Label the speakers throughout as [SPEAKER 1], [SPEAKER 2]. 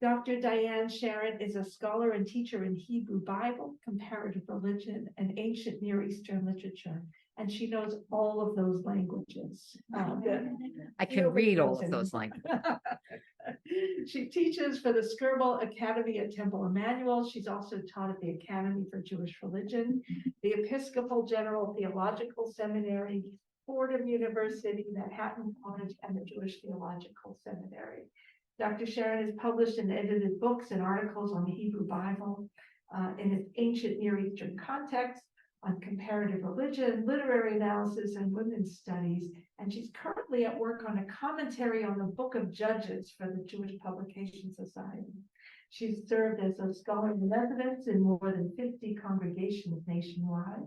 [SPEAKER 1] Dr. Diane Sharon is a scholar and teacher in Hebrew Bible, comparative religion, and ancient Near Eastern literature. And she knows all of those languages.
[SPEAKER 2] I can read all of those languages.
[SPEAKER 1] She teaches for the Skirball Academy at Temple Emmanuel. She's also taught at the Academy for Jewish Religion, the Episcopal General Theological Seminary, Fordham University, Manhattan College, and the Jewish Theological Seminary. Dr. Sharon has published and edited books and articles on the Hebrew Bible in its ancient Near Eastern context, on comparative religion, literary analysis, and women's studies. And she's currently at work on a commentary on the Book of Judges for the Jewish Publication Society. She's served as a scholar in residence in more than 50 congregations nationwide.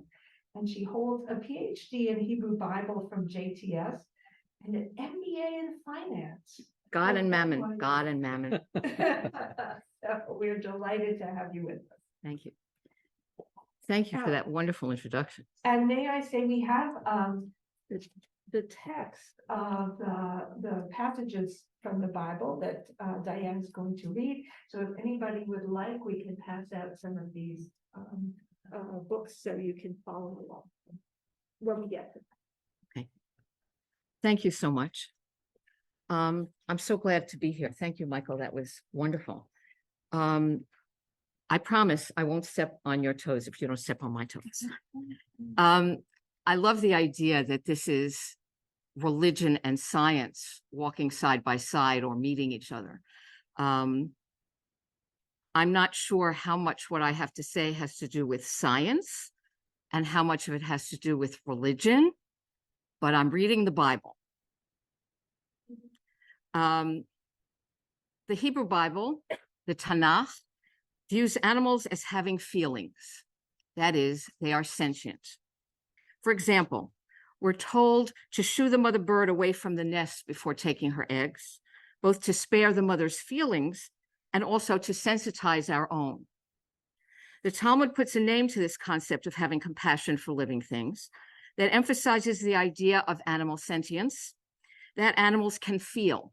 [SPEAKER 1] And she holds a PhD in Hebrew Bible from JTS and an MBA in finance.
[SPEAKER 2] God and Mammon, God and Mammon.
[SPEAKER 1] So we're delighted to have you with us.
[SPEAKER 2] Thank you. Thank you for that wonderful introduction.
[SPEAKER 1] And may I say, we have the text of the passages from the Bible that Diane is going to read. So if anybody would like, we can pass out some of these books so you can follow along when we get to them.
[SPEAKER 2] Okay. Thank you so much. I'm so glad to be here. Thank you, Michael. That was wonderful. I promise I won't step on your toes if you don't step on my toes. I love the idea that this is religion and science walking side by side or meeting each other. I'm not sure how much what I have to say has to do with science and how much of it has to do with religion, but I'm reading the Bible. The Hebrew Bible, the Tanakh, views animals as having feelings. That is, they are sentient. For example, we're told to shoo the mother bird away from the nest before taking her eggs, both to spare the mother's feelings and also to sensitize our own. The Talmud puts a name to this concept of having compassion for living things that emphasizes the idea of animal sentience, that animals can feel.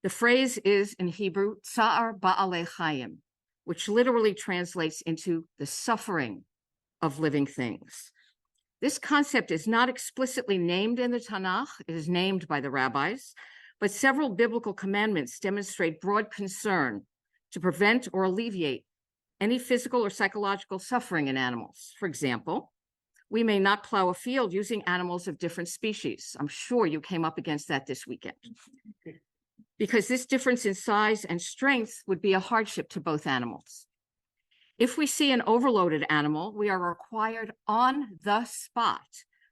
[SPEAKER 2] The phrase is in Hebrew, tsa'ar ba'alei chayim, which literally translates into the suffering of living things. This concept is not explicitly named in the Tanakh, it is named by the rabbis, but several biblical commandments demonstrate broad concern to prevent or alleviate any physical or psychological suffering in animals. For example, we may not plow a field using animals of different species. I'm sure you came up against that this weekend. Because this difference in size and strength would be a hardship to both animals. If we see an overloaded animal, we are required on the spot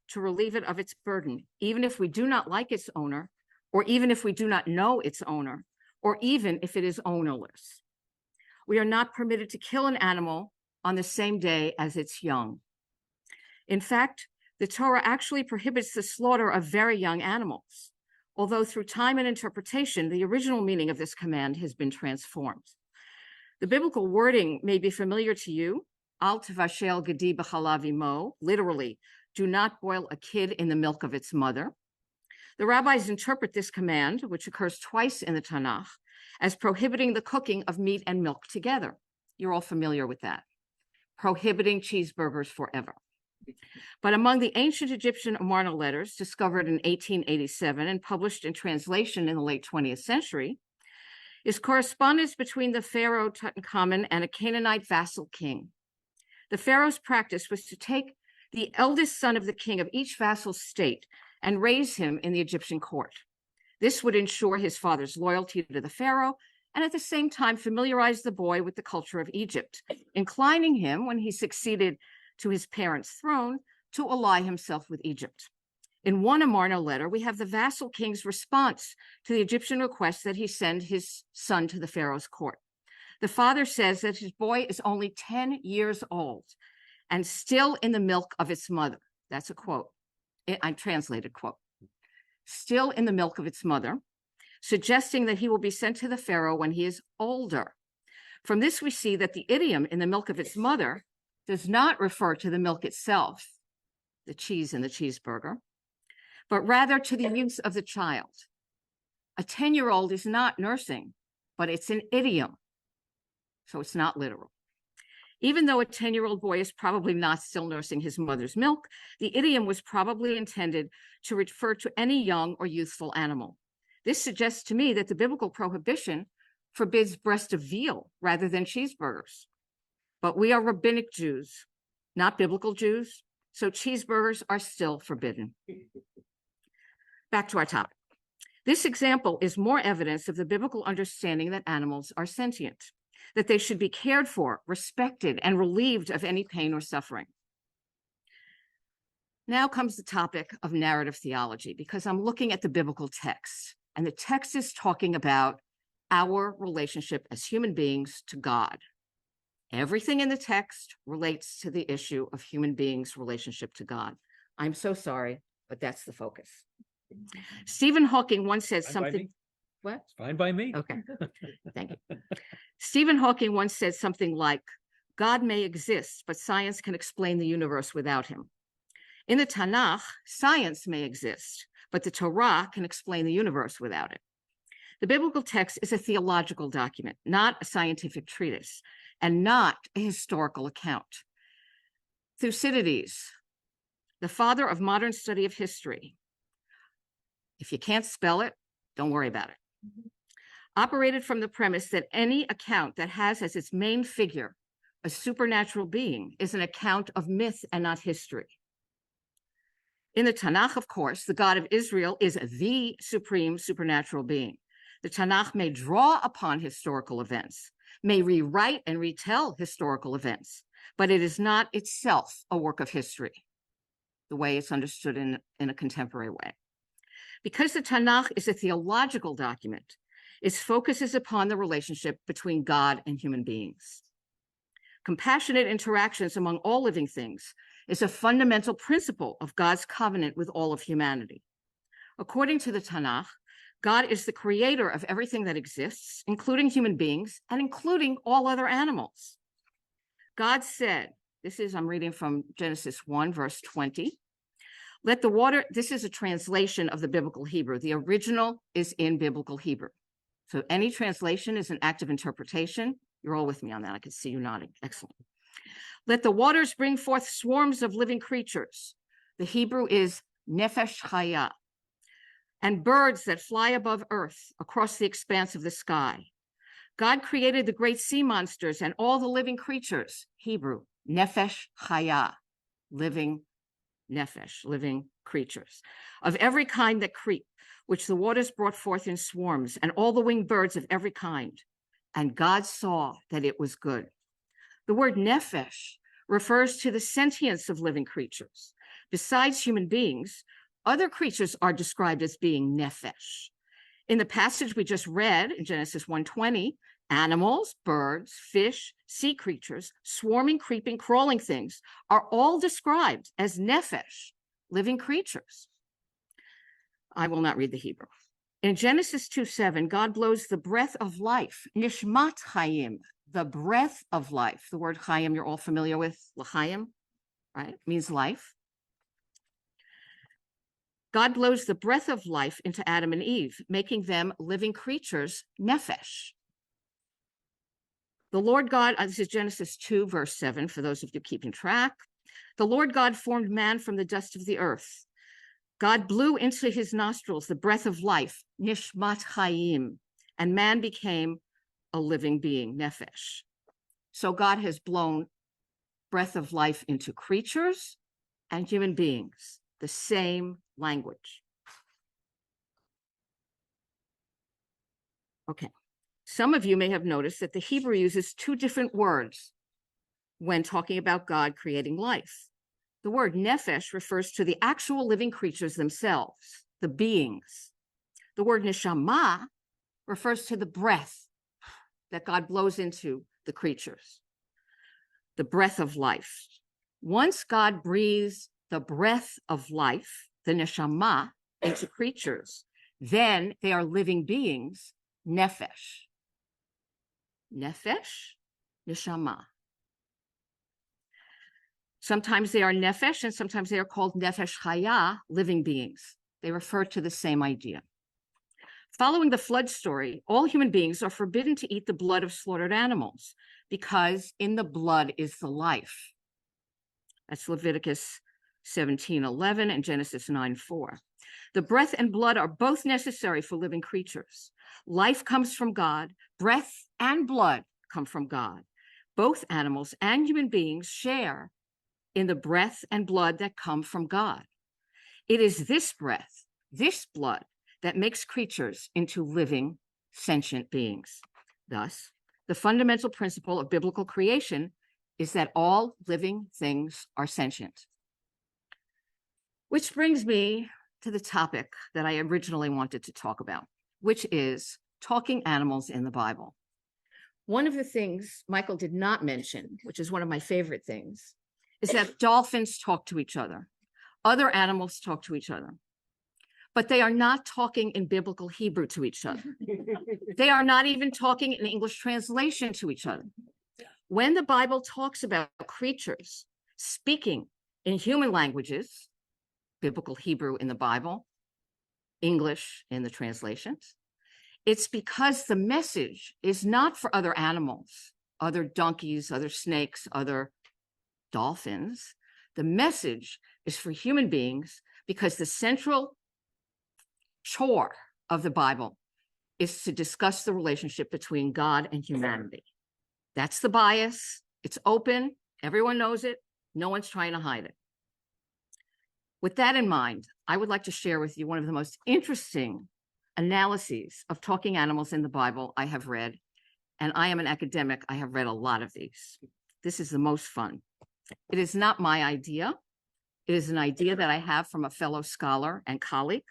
[SPEAKER 2] to relieve it of its burden, even if we do not like its owner, or even if we do not know its owner, or even if it is ownerless. We are not permitted to kill an animal on the same day as its young. In fact, the Torah actually prohibits the slaughter of very young animals, although through time and interpretation, the original meaning of this command has been transformed. The biblical wording may be familiar to you, al tevashel gedi b'chalav imo, literally, do not boil a kid in the milk of its mother. The rabbis interpret this command, which occurs twice in the Tanakh, as prohibiting the cooking of meat and milk together. You're all familiar with that. Prohibiting cheeseburgers forever. But among the ancient Egyptian Amarna letters discovered in 1887 and published in translation in the late 20th century is correspondence between the pharaoh Tutankhamun and a Canaanite vassal king. The pharaoh's practice was to take the eldest son of the king of each vassal state and raise him in the Egyptian court. This would ensure his father's loyalty to the pharaoh and at the same time familiarize the boy with the culture of Egypt, inclining him, when he succeeded to his parents' throne, to ally himself with Egypt. In one Amarna letter, we have the vassal king's response to the Egyptian request that he send his son to the pharaoh's court. The father says that his boy is only 10 years old and still in the milk of its mother. That's a quote. I translated quote. Still in the milk of its mother, suggesting that he will be sent to the pharaoh when he is older. From this, we see that the idiom in the milk of its mother does not refer to the milk itself, the cheese in the cheeseburger, but rather to the use of the child. A 10-year-old is not nursing, but it's an idiom so it's not literal. Even though a 10-year-old boy is probably not still nursing his mother's milk, the idiom was probably intended to refer to any young or youthful animal. This suggests to me that the biblical prohibition forbids breast of veal rather than cheeseburgers. But we are rabbinic Jews, not biblical Jews, so cheeseburgers are still forbidden. Back to our topic. This example is more evidence of the biblical understanding that animals are sentient, that they should be cared for, respected, and relieved of any pain or suffering. Now comes the topic of narrative theology, because I'm looking at the biblical text, and the text is talking about our relationship as human beings to God. Everything in the text relates to the issue of human beings' relationship to God. I'm so sorry, but that's the focus. Stephen Hawking once said something. What?
[SPEAKER 3] It's fine by me.
[SPEAKER 2] Okay, thank you. Stephen Hawking once said something like, God may exist, but science can explain the universe without him. In the Tanakh, science may exist, but the Torah can explain the universe without it. The biblical text is a theological document, not a scientific treatise, and not a historical account. Thucydides, the father of modern study of history, if you can't spell it, don't worry about it, operated from the premise that any account that has as its main figure a supernatural being is an account of myth and not history. In the Tanakh, of course, the God of Israel is the supreme supernatural being. The Tanakh may draw upon historical events, may rewrite and retell historical events, but it is not itself a work of history, the way it's understood in a contemporary way. Because the Tanakh is a theological document, its focus is upon the relationship between God and human beings. Compassionate interactions among all living things is a fundamental principle of God's covenant with all of humanity. According to the Tanakh, God is the creator of everything that exists, including human beings and including all other animals. God said, I'm reading from Genesis 1, verse 20, let the water, this is a translation of the biblical Hebrew. The original is in biblical Hebrew. So any translation is an act of interpretation. You're all with me on that. I can see you nodding. Excellent. Let the waters bring forth swarms of living creatures. The Hebrew is nefesh chaya, and birds that fly above earth across the expanse of the sky. God created the great sea monsters and all the living creatures. Hebrew, nefesh chaya, living nefesh, living creatures, of every kind that creep, which the waters brought forth in swarms, and all the winged birds of every kind. And God saw that it was good. The word nefesh refers to the sentience of living creatures. Besides human beings, other creatures are described as being nefesh. In the passage we just read in Genesis 1:20, animals, birds, fish, sea creatures, swarming, creeping, crawling things are all described as nefesh, living creatures. I will not read the Hebrew. In Genesis 2:7, God blows the breath of life, nishmat chayim, the breath of life. The word chayim you're all familiar with, l'chaim, right? Means life. God blows the breath of life into Adam and Eve, making them living creatures, nefesh. The Lord God, this is Genesis 2, verse 7, for those of you keeping track. The Lord God formed man from the dust of the earth. God blew into his nostrils the breath of life, nishmat chayim, and man became a living being, nefesh. So God has blown breath of life into creatures and human beings, the same language. Okay. Some of you may have noticed that the Hebrew uses two different words when talking about God creating life. The word nefesh refers to the actual living creatures themselves, the beings. The word neshama refers to the breath that God blows into the creatures, the breath of life. Once God breathes the breath of life, the neshama, into creatures, then they are living beings, nefesh. Nefesh, neshama. Sometimes they are nefesh and sometimes they are called nefesh chaya, living beings. They refer to the same idea. Following the flood story, all human beings are forbidden to eat the blood of slaughtered animals because in the blood is the life. That's Leviticus 17:11 and Genesis 9:4. The breath and blood are both necessary for living creatures. Life comes from God. Breath and blood come from God. Both animals and human beings share in the breath and blood that come from God. It is this breath, this blood, that makes creatures into living, sentient beings. Thus, the fundamental principle of biblical creation is that all living things are sentient. Which brings me to the topic that I originally wanted to talk about, which is talking animals in the Bible. One of the things Michael did not mention, which is one of my favorite things, is that dolphins talk to each other. Other animals talk to each other. But they are not talking in biblical Hebrew to each other. They are not even talking in English translation to each other. When the Bible talks about creatures speaking in human languages, biblical Hebrew in the Bible, English in the translations, it's because the message is not for other animals, other donkeys, other snakes, other dolphins. The message is for human beings because the central chore of the Bible is to discuss the relationship between God and humanity. That's the bias. It's open. Everyone knows it. No one's trying to hide it. With that in mind, I would like to share with you one of the most interesting analyses of talking animals in the Bible I have read. And I am an academic. I have read a lot of these. This is the most fun. It is not my idea. It is an idea that I have from a fellow scholar and colleague.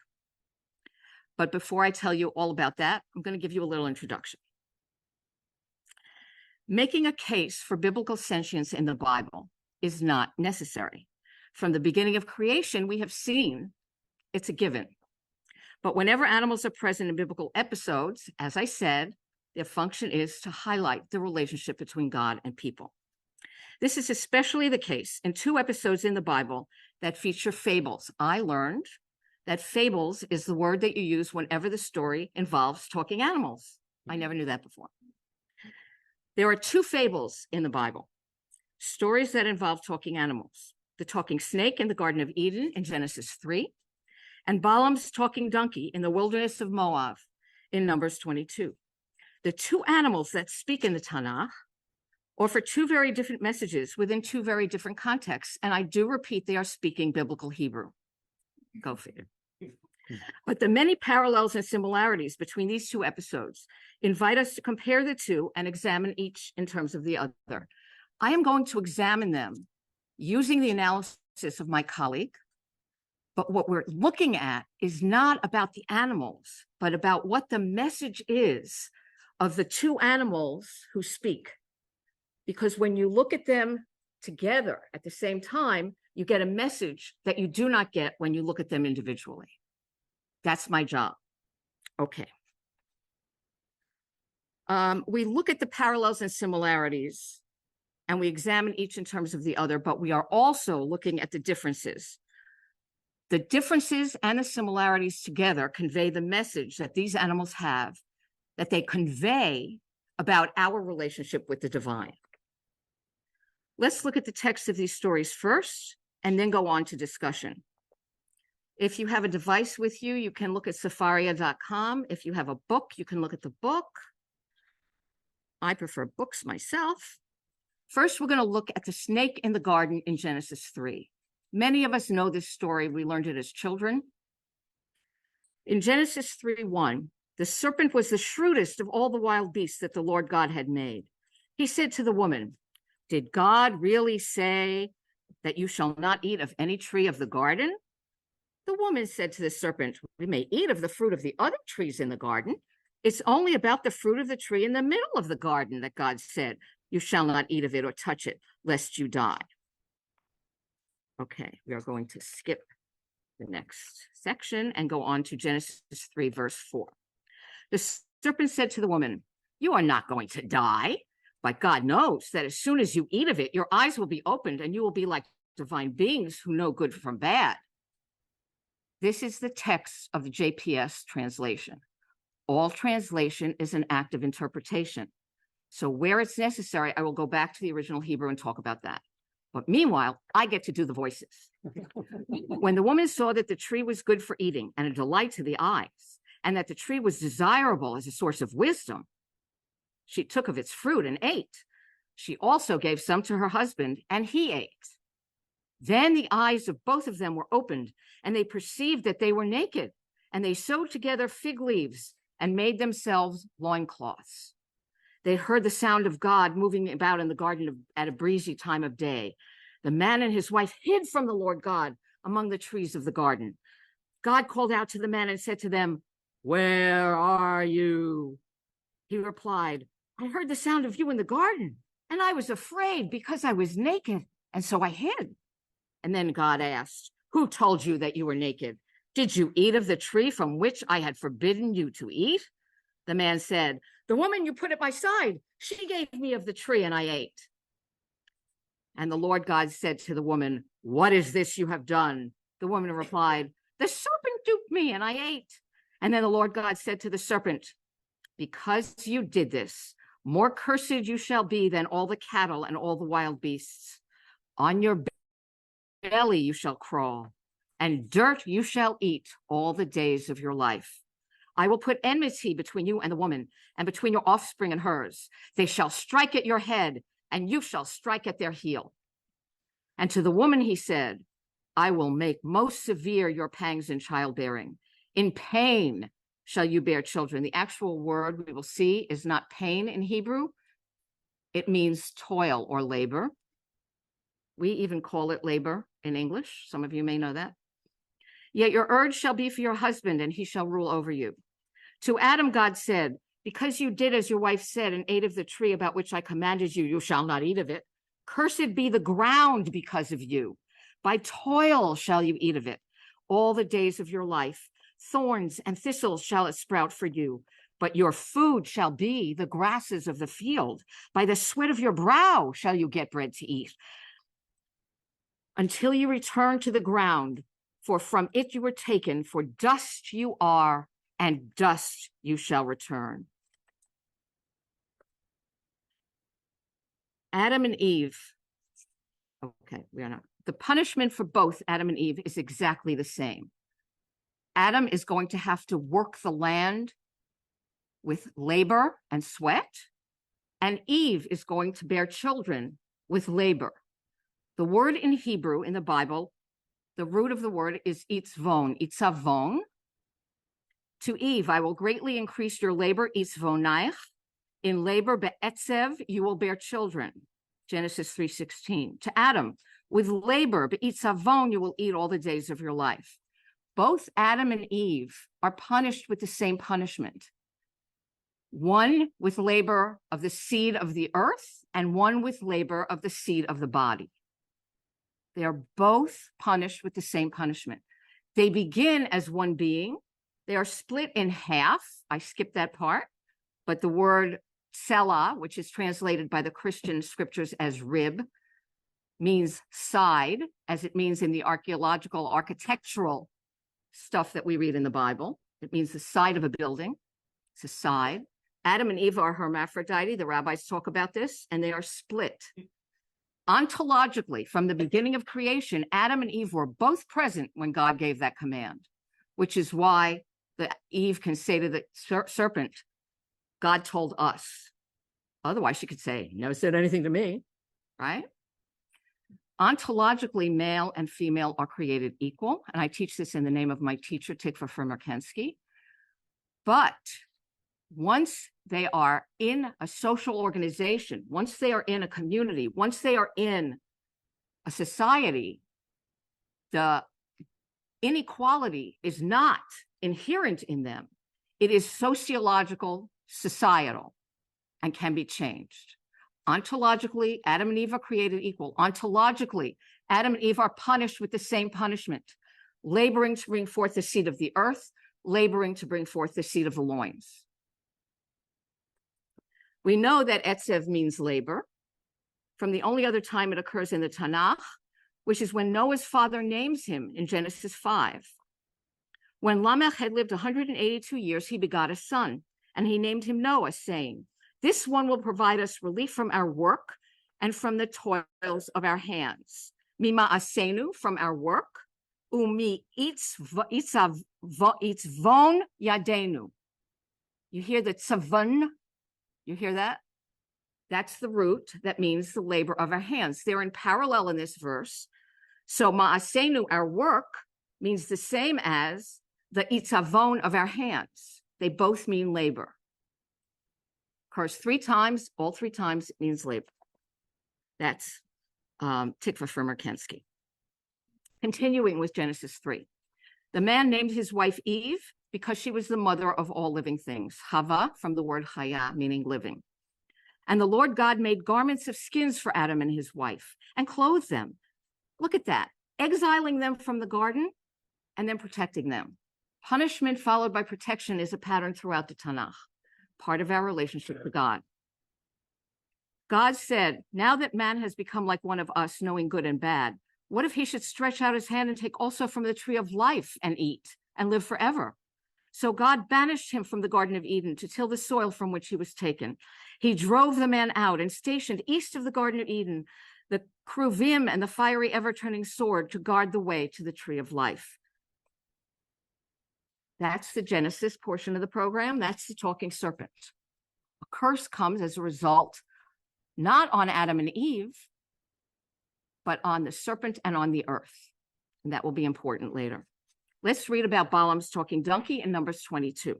[SPEAKER 2] But before I tell you all about that, I'm going to give you a little introduction. Making a case for biblical sentience in the Bible is not necessary. From the beginning of creation, we have seen it's a given. But whenever animals are present in biblical episodes, as I said, their function is to highlight the relationship between God and people. This is especially the case in two episodes in the Bible that feature fables. I learned that fables is the word that you use whenever the story involves talking animals. I never knew that before. There are two fables in the Bible, stories that involve talking animals. The talking snake in the Garden of Eden in Genesis 3, and Balaam's talking donkey in the wilderness of Moab in Numbers 22. The two animals that speak in the Tanakh offer two very different messages within two very different contexts. And I do repeat, they are speaking biblical Hebrew. Go figure. But the many parallels and similarities between these two episodes invite us to compare the two and examine each in terms of the other. I am going to examine them using the analysis of my colleague. But what we're looking at is not about the animals, but about what the message is of the two animals who speak. Because when you look at them together at the same time, you get a message that you do not get when you look at them individually. That's my job. Okay. We look at the parallels and similarities, and we examine each in terms of the other, but we are also looking at the differences. The differences and the similarities together convey the message that these animals have, that they convey about our relationship with the divine. Let's look at the text of these stories first, and then go on to discussion. If you have a device with you, you can look at Safaria.com. If you have a book, you can look at the book. I prefer books myself. First, we're going to look at the snake in the garden in Genesis 3. Many of us know this story. We learned it as children. In Genesis 3:1, the serpent was the shrewdest of all the wild beasts that the Lord God had made. He said to the woman, "Did God really say that you shall not eat of any tree of the garden?" The woman said to the serpent, "We may eat of the fruit of the other trees in the garden. It's only about the fruit of the tree in the middle of the garden that God said, you shall not eat of it or touch it, lest you die." Okay, we are going to skip the next section and go on to Genesis 3, verse 4. The serpent said to the woman, "You are not going to die, but God knows that as soon as you eat of it, your eyes will be opened and you will be like divine beings who know good from bad." This is the text of the JPS translation. All translation is an act of interpretation. So where it's necessary, I will go back to the original Hebrew and talk about that. But meanwhile, I get to do the voices. When the woman saw that the tree was good for eating and a delight to the eyes, and that the tree was desirable as a source of wisdom, she took of its fruit and ate. She also gave some to her husband, and he ate. Then the eyes of both of them were opened, and they perceived that they were naked, and they sewed together fig leaves and made themselves loincloths. They heard the sound of God moving about in the garden at a breezy time of day. The man and his wife hid from the Lord God among the trees of the garden. God called out to the man and said to them, "Where are you?" He replied, "I heard the sound of you in the garden, and I was afraid because I was naked, and so I hid." And then God asked, "Who told you that you were naked? Did you eat of the tree from which I had forbidden you to eat?" The man said, "The woman you put at my side, she gave me of the tree, and I ate." And the Lord God said to the woman, "What is this you have done?" The woman replied, "The serpent duped me, and I ate." And then the Lord God said to the serpent, "Because you did this, more cursed you shall be than all the cattle and all the wild beasts. On your belly you shall crawl, and dirt you shall eat all the days of your life. I will put enmity between you and the woman, and between your offspring and hers. They shall strike at your head, and you shall strike at their heel." And to the woman he said, "I will make most severe your pangs in childbearing. In pain shall you bear children." The actual word we will see is not pain in Hebrew. It means toil or labor. We even call it labor in English. Some of you may know that. "Yet your urge shall be for your husband, and he shall rule over you." To Adam, God said, "Because you did as your wife said and ate of the tree about which I commanded you, you shall not eat of it. Cursed be the ground because of you. By toil shall you eat of it all the days of your life. Thorns and thistles shall it sprout for you, but your food shall be the grasses of the field. By the sweat of your brow shall you get bread to eat, until you return to the ground, for from it you were taken, for dust you are, and dust you shall return." Adam and Eve. Okay, we are not. The punishment for both Adam and Eve is exactly the same. Adam is going to have to work the land with labor and sweat, and Eve is going to bear children with labor. The word in Hebrew in the Bible, the root of the word is itzvon, itzavon. To Eve, "I will greatly increase your labor, itzvonaich. In labor, be'etzev, you will bear children." Genesis 3:16. To Adam, "With labor, be'itzavon, you will eat all the days of your life." Both Adam and Eve are punished with the same punishment. One with labor of the seed of the earth, and one with labor of the seed of the body. They are both punished with the same punishment. They begin as one being. They are split in half. I skipped that part, but the word "sela," which is translated by the Christian scriptures as rib, means side, as it means in the archaeological, architectural stuff that we read in the Bible. It means the side of a building. It's a side. Adam and Eve are hermaphrodite. The rabbis talk about this, and they are split. Ontologically, from the beginning of creation, Adam and Eve were both present when God gave that command, which is why Eve can say to the serpent, "God told us." Otherwise, she could say, "No said anything to me," right? Ontologically, male and female are created equal, and I teach this in the name of my teacher, Tikva Furmer-Kensky. But once they are in a social organization, once they are in a community, once they are in a society, the inequality is not inherent in them. It is sociological, societal, and can be changed. Ontologically, Adam and Eve are created equal. Ontologically, Adam and Eve are punished with the same punishment, laboring to bring forth the seed of the earth, laboring to bring forth the seed of the loins. We know that etzev means labor from the only other time it occurs in the Tanakh, which is when Noah's father names him in Genesis 5. When Lamech had lived 182 years, he begot a son, and he named him Noah, saying, "This one will provide us relief from our work and from the toils of our hands. Mima asenu, from our work, umi itzvon yadenu." You hear the tzavon? You hear that? That's the root that means the labor of our hands. They're in parallel in this verse. So ma'asenu, our work, means the same as the itzavon of our hands. They both mean labor. Occurs 3 times, all 3 times it means labor. That's Tikva from Merkensky. Continuing with Genesis 3. The man named his wife Eve because she was the mother of all living things. Hava, from the word chaya, meaning living. And the Lord God made garments of skins for Adam and his wife and clothed them. Look at that, exiling them from the garden and then protecting them. Punishment followed by protection is a pattern throughout the Tanakh, part of our relationship with God. God said, now that man has become like one of us, knowing good and bad, what if he should stretch out his hand and take also from the tree of life and eat and live forever? So God banished him from the Garden of Eden to till the soil from which he was taken. He drove the man out and stationed east of the Garden of Eden the Kruvim and the fiery ever-turning sword to guard the way to the tree of life. That's the Genesis portion of the program. That's the talking serpent. A curse comes as a result, not on Adam and Eve, but on the serpent and on the earth. And that will be important later. Let's read about Balaam's talking donkey in Numbers 22.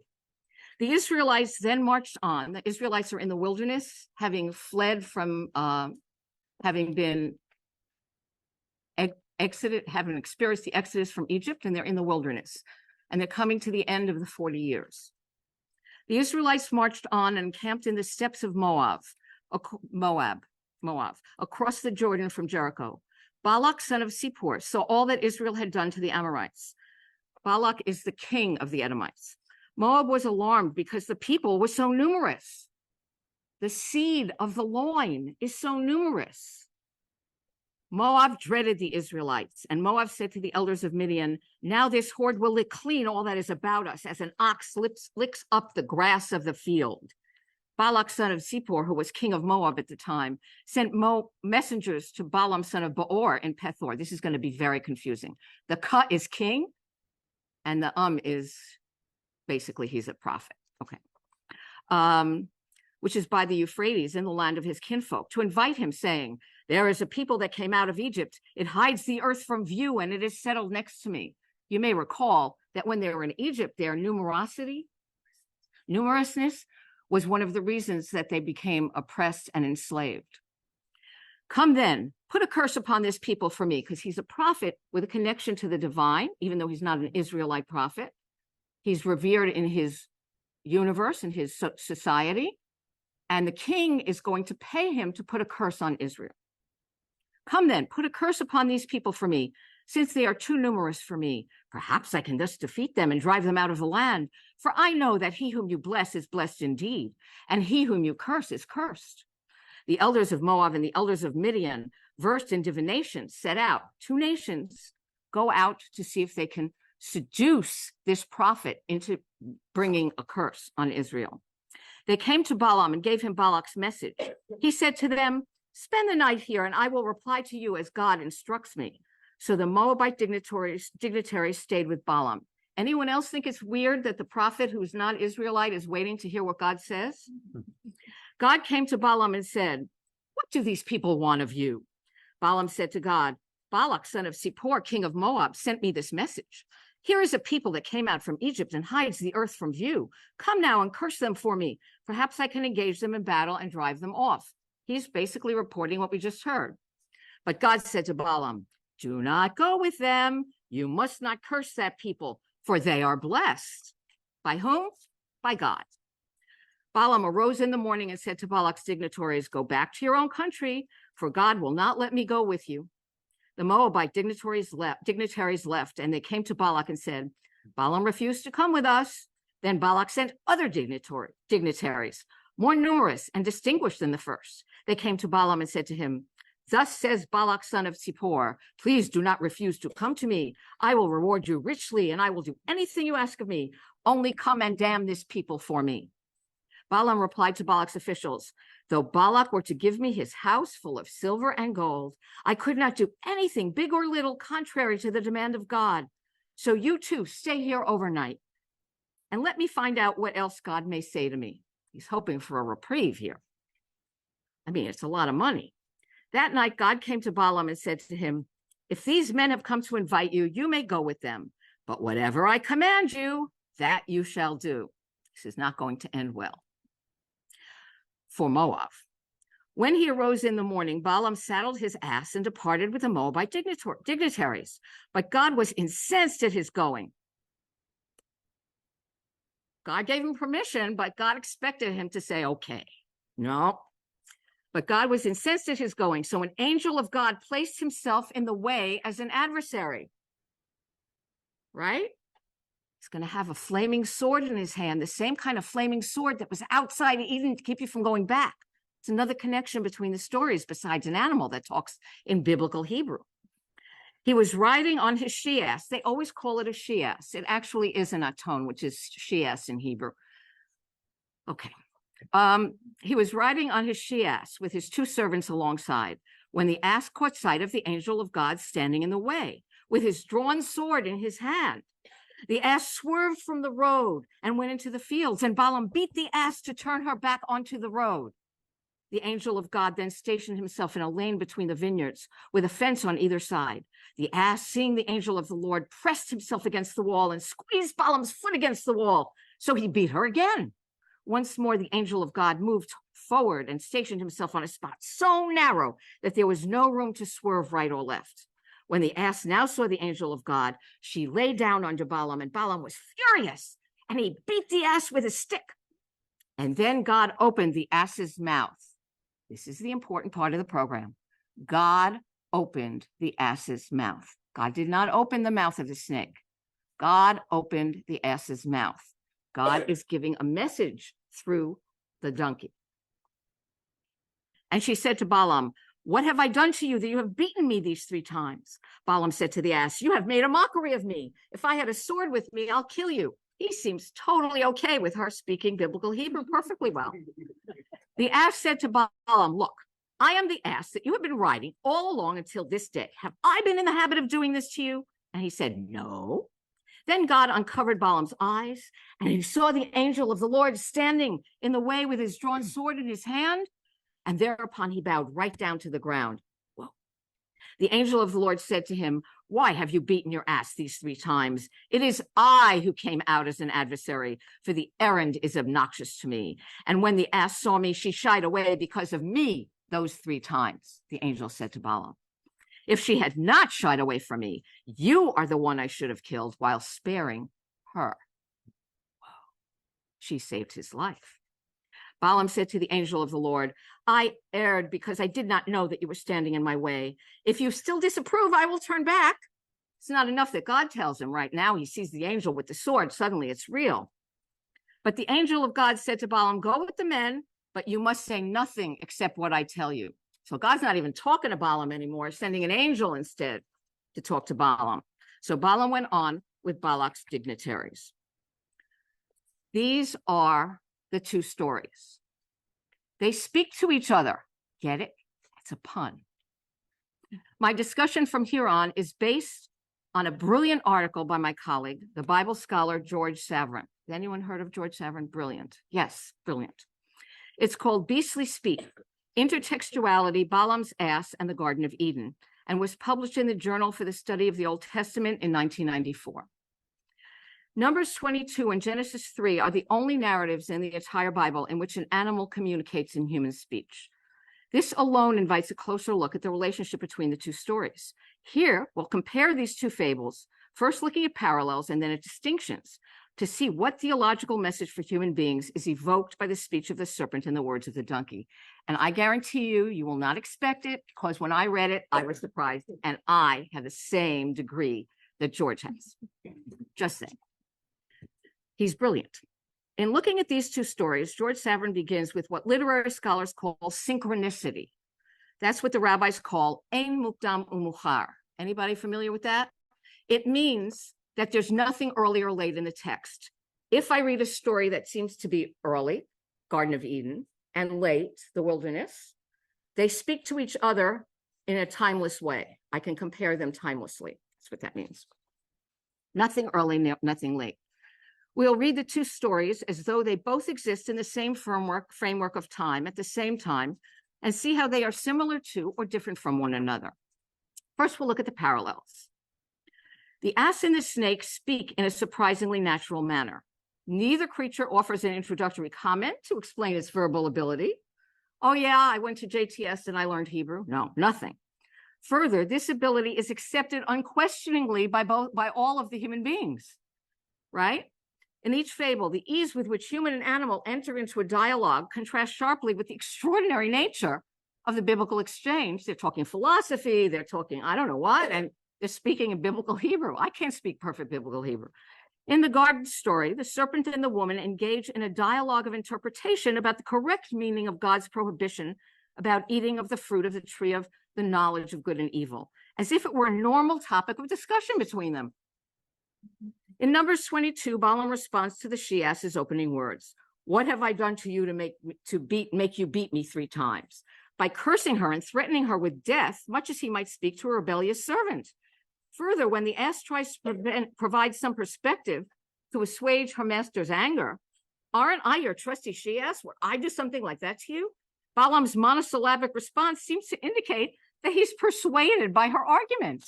[SPEAKER 2] The Israelites then marched on. The Israelites are in the wilderness, having fled from, having been exited, having experienced the exodus from Egypt, and they're in the wilderness. And they're coming to the end of the 40 years. The Israelites marched on and camped in the steppes of Moab, across the Jordan from Jericho. Balak, son of Zippor, saw all that Israel had done to the Amorites. Balak is the king of the Edomites. Moab was alarmed because the people were so numerous. The seed of the loin is so numerous. Moab dreaded the Israelites, and Moab said to the elders of Midian, now this horde will lick clean all that is about us, as an ox licks up the grass of the field. Balak, son of Zippor, who was king of Moab at the time, sent messengers to Balaam, son of Beor in Pethor. This is going to be very confusing. The Ka is king, and the is basically he's a prophet. Okay. Which is by the Euphrates in the land of his kinfolk, to invite him, saying, there is a people that came out of Egypt. It hides the earth from view, and it is settled next to me. You may recall that when they were in Egypt, their numerousness, was one of the reasons that they became oppressed and enslaved. Come then, put a curse upon this people for me, because he's a prophet with a connection to the divine, even though he's not an Israelite prophet. He's revered in his universe, in his society, and the king is going to pay him to put a curse on Israel. Come then, put a curse upon these people for me, since they are too numerous for me. Perhaps I can thus defeat them and drive them out of the land. For I know that he whom you bless is blessed indeed, and he whom you curse is cursed. The elders of Moab and the elders of Midian, versed in divination, set out. 2 nations go out to see if they can seduce this prophet into bringing a curse on Israel. They came to Balaam and gave him Balak's message. He said to them, spend the night here, and I will reply to you as God instructs me. So the Moabite dignitaries stayed with Balaam. Anyone else think it's weird that the prophet who's not Israelite is waiting to hear what God says? God came to Balaam and said, what do these people want of you? Balaam said to God, Balak, son of Zippor, king of Moab, sent me this message. Here is a people that came out from Egypt and hides the earth from view. Come now and curse them for me. Perhaps I can engage them in battle and drive them off. He's basically reporting what we just heard. But God said to Balaam, do not go with them. You must not curse that people, for they are blessed. By whom? By God. Balaam arose in the morning and said to Balak's dignitaries, go back to your own country, for God will not let me go with you. The Moabite dignitaries left, and they came to Balak and said, Balaam refused to come with us. Then Balak sent other dignitaries, more numerous and distinguished than the first. They came to Balaam and said to him, Thus says Balak, son of Zippor, please do not refuse to come to me. I will reward you richly, and I will do anything you ask of me. Only come and damn this people for me. Balaam replied to Balak's officials, though Balak were to give me his house full of silver and gold, I could not do anything big or little contrary to the demand of God. So you too stay here overnight and let me find out what else God may say to me. He's hoping for a reprieve here. I mean, it's a lot of money. That night, God came to Balaam and said to him, if these men have come to invite you, you may go with them. But whatever I command you, that you shall do. This is not going to end well for Moab. When he arose in the morning, Balaam saddled his ass and departed with the Moabite dignitaries. But God was incensed at his going. God gave him permission, but God expected him to say, okay, no. But God was incensed at his going. So an angel of God placed himself in the way as an adversary. Right? He's going to have a flaming sword in his hand, the same kind of flaming sword that was outside Eden to keep you from going back. It's another connection between the stories besides an animal that talks in biblical Hebrew. He was riding on his she-ass. They always call it a she-ass. It actually is an aton, which is she-ass in Hebrew. Okay. He was riding on his she-ass with his two servants alongside when the ass caught sight of the angel of God standing in the way with his drawn sword in his hand. The ass swerved from the road and went into the fields, and Balaam beat the ass to turn her back onto the road. The angel of God then stationed himself in a lane between the vineyards with a fence on either side. The ass, seeing the angel of the Lord, pressed himself against the wall and squeezed Balaam's foot against the wall. So he beat her again. Once more, the angel of God moved forward and stationed himself on a spot so narrow that there was no room to swerve right or left. When the ass now saw the angel of God, she lay down under Balaam, and Balaam was furious, and he beat the ass with a stick. And then God opened the ass's mouth. This is the important part of the program. God opened the ass's mouth. God did not open the mouth of the snake. God opened the ass's mouth. God is giving a message through the donkey. And she said to Balaam, what have I done to you that you have beaten me these 3 times? Balaam said to the ass, you have made a mockery of me. If I had a sword with me, I'll kill you. He seems totally okay with her speaking biblical Hebrew perfectly well. The ass said to Balaam, look, I am the ass that you have been riding all along until this day. Have I been in the habit of doing this to you? And he said, no. Then God uncovered Balaam's eyes, and he saw the angel of the Lord standing in the way with his drawn sword in his hand. And thereupon he bowed right down to the ground. Whoa. The angel of the Lord said to him, why have you beaten your ass these 3 times? It is I who came out as an adversary, for the errand is obnoxious to me. And when the ass saw me, she shied away because of me those 3 times, the angel said to Balaam. If she had not shied away from me, you are the one I should have killed while sparing her. Whoa. She saved his life. Balaam said to the angel of the Lord, I erred because I did not know that you were standing in my way. If you still disapprove, I will turn back. It's not enough that God tells him right now. He sees the angel with the sword. Suddenly it's real. But the angel of God said to Balaam, go with the men, but you must say nothing except what I tell you. So God's not even talking to Balaam anymore, sending an angel instead to talk to Balaam. So Balaam went on with Balak's dignitaries. These are the 2 stories. They speak to each other. Get it? It's a pun. My discussion from here on is based on a brilliant article by my colleague, the Bible scholar George Savrin. Has anyone heard of George Savrin? Brilliant. Yes, brilliant. It's called Beastly Speak, Intertextuality, Balaam's Ass, and the Garden of Eden, and was published in the Journal for the Study of the Old Testament in 1994. Numbers 22 and Genesis 3 are the only narratives in the entire Bible in which an animal communicates in human speech. This alone invites a closer look at the relationship between the 2 stories. Here, we'll compare these 2 fables, first looking at parallels and then at distinctions, to see what theological message for human beings is evoked by the speech of the serpent and the words of the donkey. And I guarantee you, you will not expect it, because when I read it, I was surprised, and I had the same degree that George has. Just saying. He's brilliant. In looking at these 2 stories, George Savrin begins with what literary scholars call synchronicity. That's what the rabbis call ein mukdam umuchar. Anybody familiar with that? It means that there's nothing early or late in the text. If I read a story that seems to be early, Garden of Eden, and late, the wilderness, they speak to each other in a timeless way. I can compare them timelessly. That's what that means. Nothing early, nothing late. We'll read the two stories as though they both exist in the same framework of time at the same time, and see how they are similar to or different from one another. First, we'll look at the parallels. The ass and the snake speak in a surprisingly natural manner. Neither creature offers an introductory comment to explain its verbal ability. Oh yeah, I went to JTS and I learned Hebrew. No, nothing. Further, this ability is accepted unquestioningly by all of the human beings, right? In each fable, the ease with which human and animal enter into a dialogue contrasts sharply with the extraordinary nature of the biblical exchange. They're talking philosophy, they're talking, I don't know what, and they're speaking in biblical Hebrew. I can't speak perfect biblical Hebrew. In the garden story, the serpent and the woman engage in a dialogue of interpretation about the correct meaning of God's prohibition about eating of the fruit of the tree of the knowledge of good and evil, as if it were a normal topic of discussion between them. In Numbers 22, Balaam responds to the she-ass's opening words. What have I done to you to make you beat me 3 times? By cursing her and threatening her with death, much as he might speak to a rebellious servant. Further, when the ass tries to provide some perspective to assuage her master's anger, aren't I your trusty she-ass? Would I do something like that to you? Balaam's monosyllabic response seems to indicate that he's persuaded by her argument.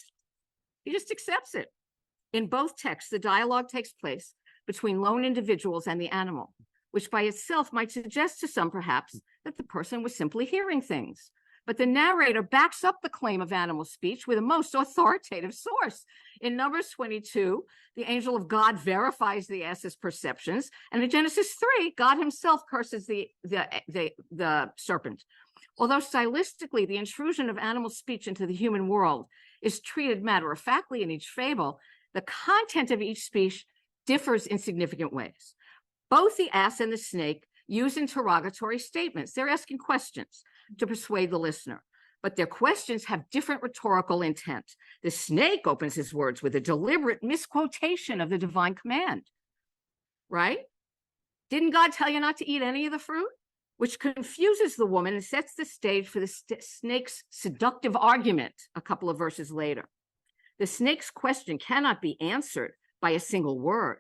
[SPEAKER 2] He just accepts it. In both texts, the dialogue takes place between lone individuals and the animal, which by itself might suggest to some, perhaps, that the person was simply hearing things. But the narrator backs up the claim of animal speech with a most authoritative source. In Numbers 22, the angel of God verifies the ass's perceptions, and in Genesis 3, God himself curses the serpent. Although stylistically, the intrusion of animal speech into the human world is treated matter-of-factly in each fable, the content of each speech differs in significant ways. Both the ass and the snake use interrogatory statements. They're asking questions to persuade the listener, but their questions have different rhetorical intent. The snake opens his words with a deliberate misquotation of the divine command, right? Didn't God tell you not to eat any of the fruit? Which confuses the woman and sets the stage for the snake's seductive argument a couple of verses later. The snake's question cannot be answered by a single word,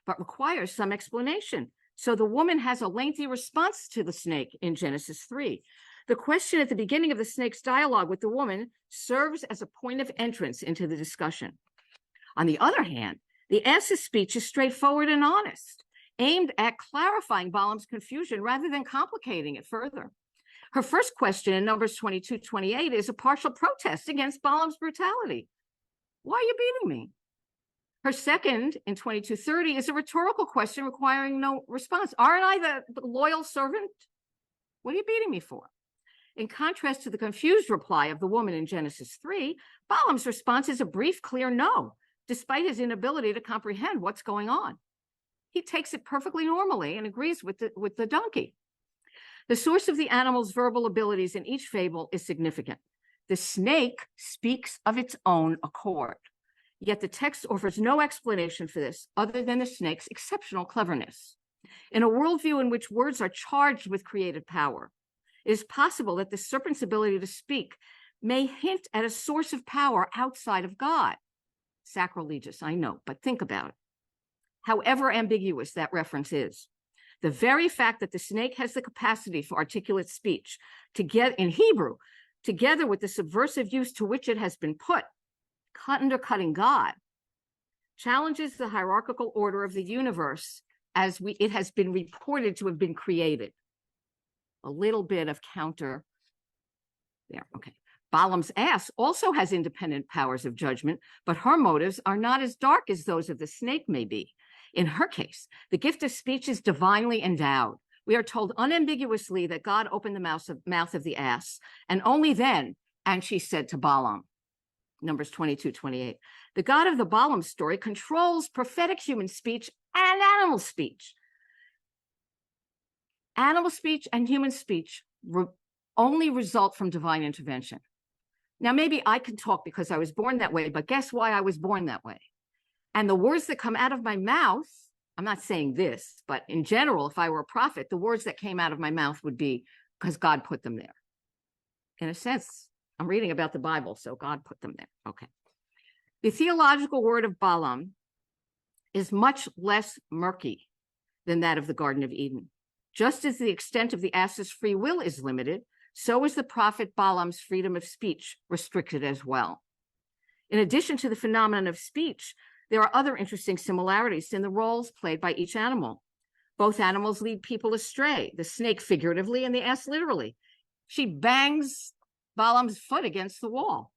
[SPEAKER 2] but requires some explanation. So the woman has a lengthy response to the snake in Genesis 3. The question at the beginning of the snake's dialogue with the woman serves as a point of entrance into the discussion. On the other hand, the ass's speech is straightforward and honest, aimed at clarifying Balaam's confusion rather than complicating it further. Her first question in Numbers 22-28 is a partial protest against Balaam's brutality. Why are you beating me? Her second in 22:30 is a rhetorical question requiring no response. Aren't I the loyal servant? What are you beating me for? In contrast to the confused reply of the woman in Genesis 3, Balaam's response is a brief, clear no, despite his inability to comprehend what's going on. He takes it perfectly normally and agrees with the donkey. The source of the animal's verbal abilities in each fable is significant. The snake speaks of its own accord, yet the text offers no explanation for this other than the snake's exceptional cleverness. In a worldview in which words are charged with creative power, it is possible that the serpent's ability to speak may hint at a source of power outside of God. Sacrilegious, I know, but think about it. However ambiguous that reference is, the very fact that the snake has the capacity for articulate speech in Hebrew, together with the subversive use to which it has been put, undercutting God, challenges the hierarchical order of the universe as it has been reported to have been created. A little bit of counter there. Okay. Balaam's ass also has independent powers of judgment, but her motives are not as dark as those of the snake may be. In her case, the gift of speech is divinely endowed. We are told unambiguously that God opened the mouth of the ass, and only then, and she said to Balaam, Numbers 22-28. The God of the Balaam story controls prophetic human speech and animal speech. Animal speech and human speech only result from divine intervention. Now, maybe I can talk because I was born that way, but guess why I was born that way? And the words that come out of my mouth, I'm not saying this, but in general, if I were a prophet, the words that came out of my mouth would be because God put them there. In a sense, I'm reading about the Bible, so God put them there. Okay. The theological word of Balaam is much less murky than that of the Garden of Eden. Just as the extent of the ass's free will is limited, so is the prophet Balaam's freedom of speech restricted as well. In addition to the phenomenon of speech, there are other interesting similarities in the roles played by each animal. Both animals lead people astray, the snake figuratively and the ass literally. She bangs Balaam's foot against the wall.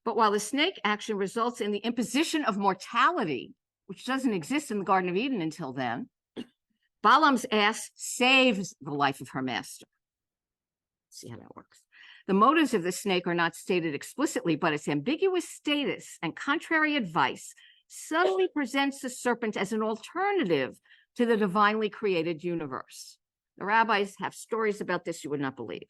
[SPEAKER 2] But while the snake action results in the imposition of mortality, which doesn't exist in the Garden of Eden until then, Balaam's ass saves the life of her master. Let's see how that works. The motives of the snake are not stated explicitly, but its ambiguous status and contrary advice subtly presents the serpent as an alternative to the divinely created universe. The rabbis have stories about this you would not believe.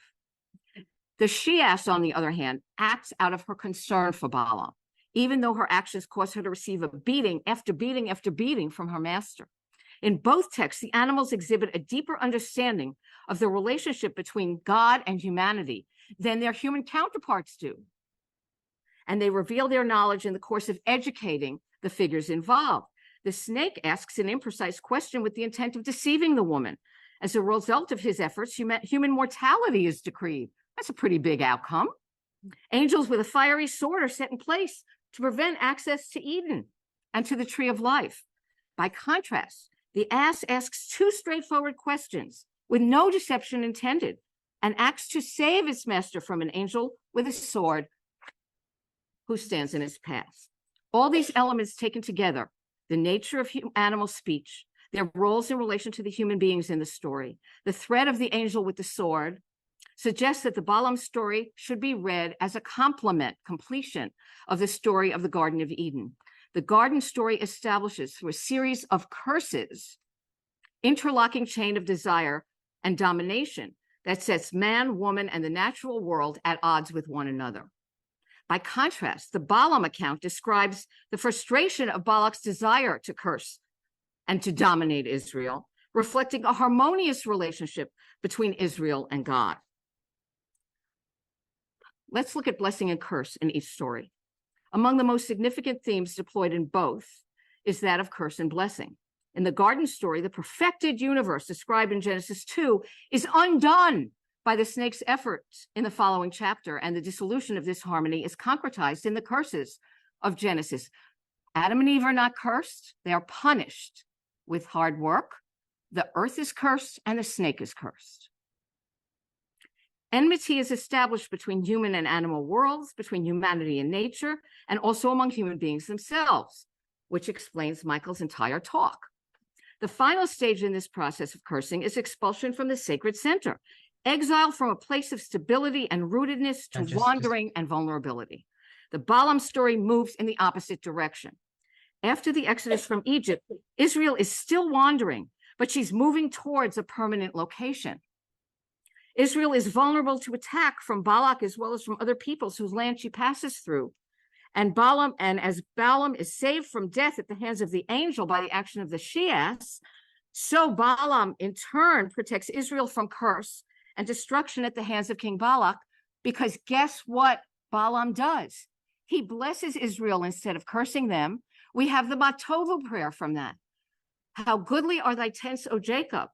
[SPEAKER 2] The she-ass, on the other hand, acts out of her concern for Balaam, even though her actions cause her to receive a beating after beating after beating from her master. In both texts, the animals exhibit a deeper understanding of the relationship between God and humanity than their human counterparts do. And they reveal their knowledge in the course of educating the figures involved. The snake asks an imprecise question with the intent of deceiving the woman. As a result of his efforts, human mortality is decreed. That's a pretty big outcome. Angels with a fiery sword are set in place to prevent access to Eden and to the tree of life. By contrast, the ass asks two straightforward questions with no deception intended and acts to save its master from an angel with a sword who stands in his path. All these elements taken together, the nature of animal speech, their roles in relation to the human beings in the story, the threat of the angel with the sword, suggests that the Balaam story should be read as a completion of the story of the Garden of Eden. The garden story establishes through a series of curses, interlocking chain of desire and domination that sets man, woman, and the natural world at odds with one another. By contrast, the Balaam account describes the frustration of Balak's desire to curse and to dominate Israel, reflecting a harmonious relationship between Israel and God. Let's look at blessing and curse in each story. Among the most significant themes deployed in both is that of curse and blessing. In the garden story, the perfected universe described in Genesis 2 is undone by the snake's efforts in the following chapter, and the dissolution of this harmony is concretized in the curses of Genesis. Adam and Eve are not cursed, they are punished with hard work. The earth is cursed and the snake is cursed. Enmity is established between human and animal worlds, between humanity and nature, and also among human beings themselves, which explains Michael's entire talk. The final stage in this process of cursing is expulsion from the sacred center, exile from a place of stability and rootedness to wandering and vulnerability. The Balaam story moves in the opposite direction. After the exodus from Egypt, Israel is still wandering, but she's moving towards a permanent location. Israel is vulnerable to attack from Balak as well as from other peoples whose land she passes through. And as Balaam is saved from death at the hands of the angel by the action of the she-ass, so Balaam in turn protects Israel from curse and destruction at the hands of King Balak, because guess what Balaam does? He blesses Israel instead of cursing them. We have the Matovu prayer from that. How goodly are thy tents, O Jacob.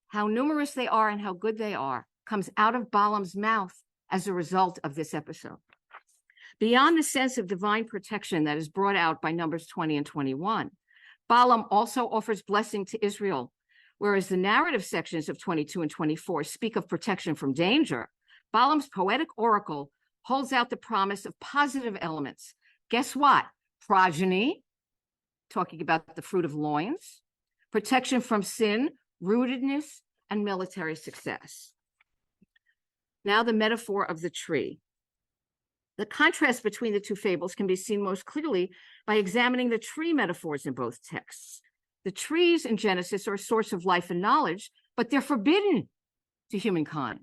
[SPEAKER 2] How numerous they are and how good they are comes out of Balaam's mouth as a result of this episode. Beyond the sense of divine protection that is brought out by Numbers 20 and 21, Balaam also offers blessing to Israel, whereas the narrative sections of 22 and 24 speak of protection from danger. Balaam's poetic oracle holds out the promise of positive elements. Guess what? Progeny, talking about the fruit of loins, protection from sin, rootedness, and military success. Now the metaphor of the tree. The contrast between the two fables can be seen most clearly by examining the tree metaphors in both texts. The trees in Genesis are a source of life and knowledge, but they're forbidden to humankind.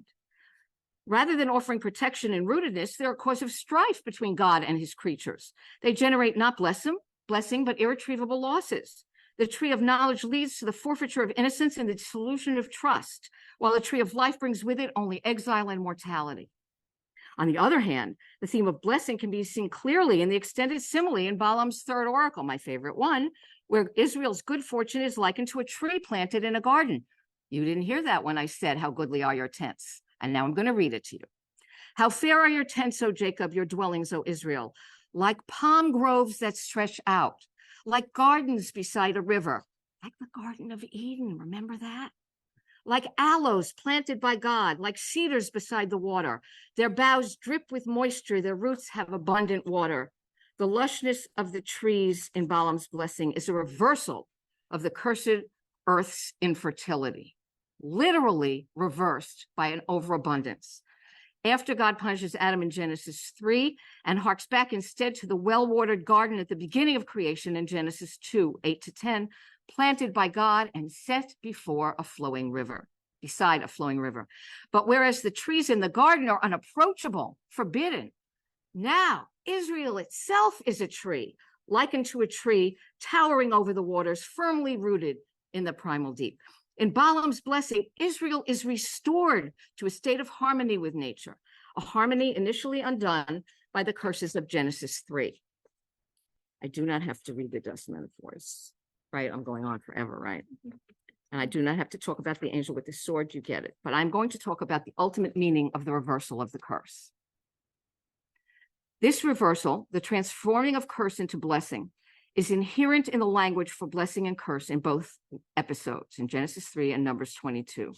[SPEAKER 2] Rather than offering protection and rootedness, they're a cause of strife between God and his creatures. They generate not blessing, but irretrievable losses. The tree of knowledge leads to the forfeiture of innocence and the dissolution of trust, while the tree of life brings with it only exile and mortality. On the other hand, the theme of blessing can be seen clearly in the extended simile in Balaam's third oracle, my favorite one, where Israel's good fortune is likened to a tree planted in a garden. You didn't hear that when I said, how goodly are your tents? And now I'm going to read it to you. How fair are your tents, O Jacob, your dwellings, O Israel, like palm groves that stretch out, like gardens beside a river, like the Garden of Eden, remember that? Like aloes planted by God, like cedars beside the water. Their boughs drip with moisture, their roots have abundant water. The lushness of the trees in Balaam's blessing is a reversal of the cursed earth's infertility, literally reversed by an overabundance. After God punishes Adam in Genesis 3 and harks back instead to the well-watered garden at the beginning of creation in Genesis 2, 8-10, planted by God and set before a flowing river, beside a flowing river. But whereas the trees in the garden are unapproachable, forbidden, now Israel itself is a tree, likened to a tree towering over the waters, firmly rooted in the primal deep. In Balaam's blessing, Israel is restored to a state of harmony with nature, a harmony initially undone by the curses of Genesis 3. I do not have to read the dust metaphors, right? I'm going on forever, right? And I do not have to talk about the angel with the sword, you get it. But I'm going to talk about the ultimate meaning of the reversal of the curse. This reversal, the transforming of curse into blessing, is inherent in the language for blessing and curse in both episodes, in Genesis 3 and Numbers 22.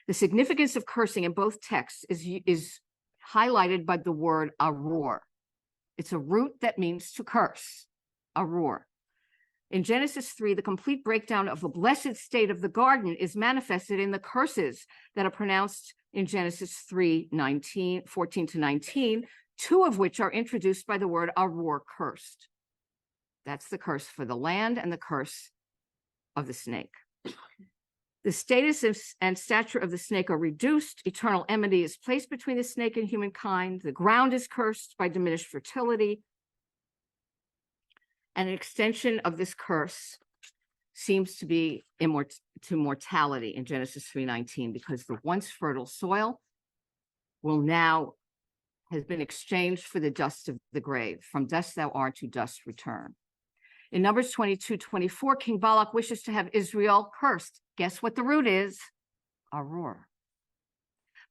[SPEAKER 2] The significance of cursing in both texts is highlighted by the word aror. It's a root that means to curse, aror. In Genesis 3, the complete breakdown of the blessed state of the garden is manifested in the curses that are pronounced in Genesis 3, 14-19, two of which are introduced by the word aror, cursed. That's the curse for the land and the curse of the snake. The status and stature of the snake are reduced. Eternal enmity is placed between the snake and humankind. The ground is cursed by diminished fertility. And an extension of this curse seems to be to mortality in Genesis 3:19, because the once fertile soil will now has been exchanged for the dust of the grave. From dust thou art, to dust return. In Numbers 22-24, King Balak wishes to have Israel cursed. Guess what the root is? Aror.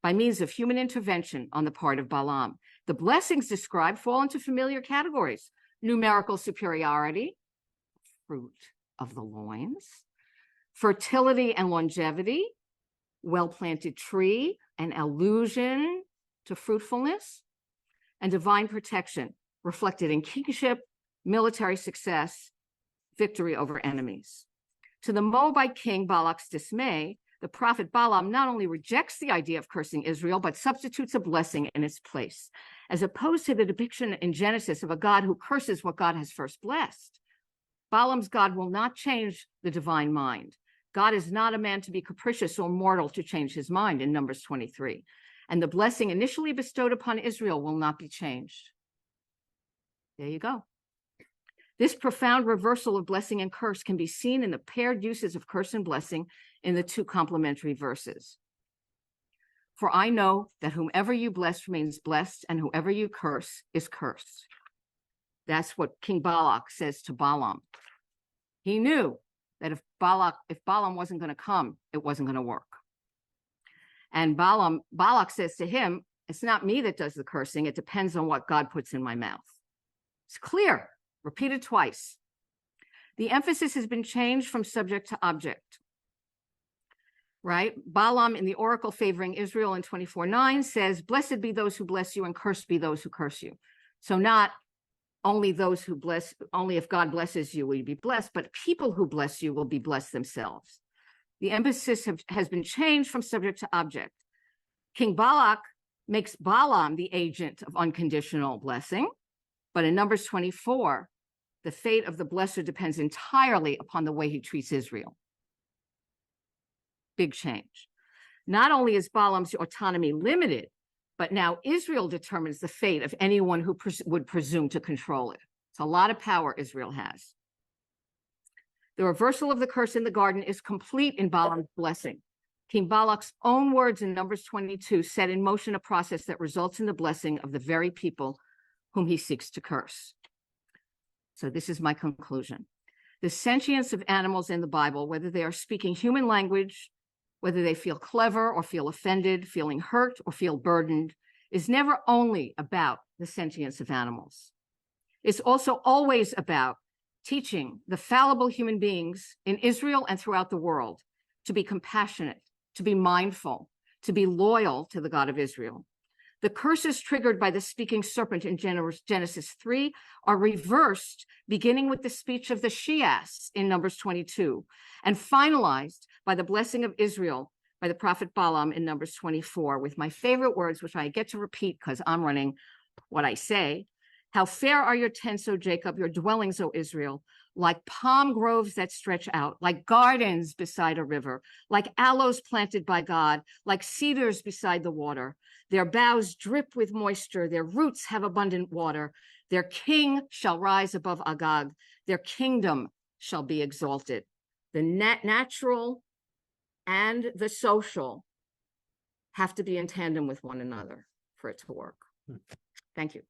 [SPEAKER 2] By means of human intervention on the part of Balaam. The blessings described fall into familiar categories: numerical superiority, fruit of the loins, fertility and longevity, well-planted tree, an allusion to fruitfulness, and divine protection reflected in kingship, military success, victory over enemies. To the Moabite king Balak's dismay, the prophet Balaam not only rejects the idea of cursing Israel, but substitutes a blessing in its place, as opposed to the depiction in Genesis of a God who curses what God has first blessed. Balaam's God will not change the divine mind. God is not a man to be capricious or mortal to change his mind in Numbers 23. And the blessing initially bestowed upon Israel will not be changed. There you go. This profound reversal of blessing and curse can be seen in the paired uses of curse and blessing in the two complementary verses. For I know that whomever you bless remains blessed, and whoever you curse is cursed. That's what King Balak says to Balaam. He knew that if Balaam wasn't going to come, it wasn't going to work. And Balak says to him, it's not me that does the cursing. It depends on what God puts in my mouth. It's clear. Repeated twice. The emphasis has been changed from subject to object, right? Balaam in the oracle favoring Israel in 24:9 says, blessed be those who bless you and cursed be those who curse you. So not only those who bless, only if God blesses you will you be blessed, but people who bless you will be blessed themselves. The emphasis has been changed from subject to object. King Balak makes Balaam the agent of unconditional blessing, but in Numbers 24, the fate of the blesser depends entirely upon the way he treats Israel. Big change. Not only is Balaam's autonomy limited, but now Israel determines the fate of anyone who would presume to control it. It's a lot of power Israel has. The reversal of the curse in the garden is complete in Balaam's blessing. King Balak's own words in Numbers 22 set in motion a process that results in the blessing of the very people whom he seeks to curse. So this is my conclusion. The sentience of animals in the Bible, whether they are speaking human language, whether they feel clever or feel offended, feeling hurt or feel burdened, is never only about the sentience of animals. It's also always about teaching the fallible human beings in Israel and throughout the world to be compassionate, to be mindful, to be loyal to the God of Israel. The curses triggered by the speaking serpent in Genesis 3 are reversed, beginning with the speech of the she-ass in Numbers 22, and finalized by the blessing of Israel by the prophet Balaam in Numbers 24, with my favorite words, which I get to repeat because I'm running what I say. How fair are your tents, O Jacob, your dwellings, O Israel, like palm groves that stretch out, like gardens beside a river, like aloes planted by God, like cedars beside the water. Their boughs drip with moisture, their roots have abundant water. Their king shall rise above Agag, their kingdom shall be exalted. The natural and the social have to be in tandem with one another for it to work. Thank you.